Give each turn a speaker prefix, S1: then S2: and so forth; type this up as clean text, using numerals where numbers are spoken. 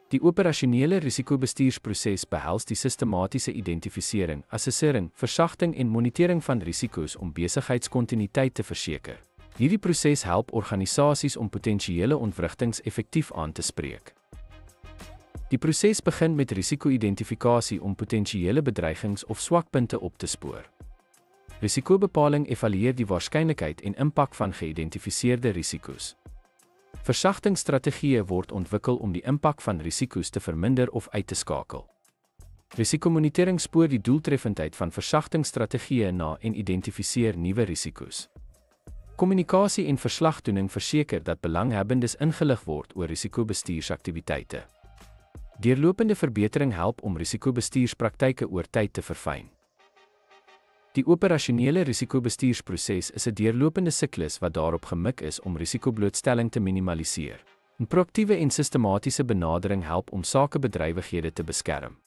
S1: Die operasionele risikobestuursproses behels die sistematiese identifisering, assessering, versagting en monitering van risiko's om besigheidskontinuïteit te verseker. Hierdie proses help organisasies om potensiële ontwrigtings effektief aan te spreek. Die proses begin met risiko-identifikasie om potensiële bedreigings of swakpunte op te spoor. Risikobepaling evalueer die waarskynlikheid en impak van geïdentifiseerde risiko's. Versagtingsstrategieë word ontwikkel om die impak van risiko's te verminder of uit te skakel. Risikomonitering spoor die doeltreffendheid van versagtingsstrategieë na en identifiseer nuwe risiko's. Kommunikasie en verslagdoening verseker dat belanghebbendes ingelig word oor risikobestuursaktiwiteite. Deurlopende verbetering help om risikobestuurspraktyke oor tyd te verfyn. Die operasionele risikobestuursproses is 'n deurlopende siklus wat daarop gemik is om risikoblootstelling te minimaliseer. 'n Proaktiewe en sistematiese benadering help om sakebedrywighede te beskerm.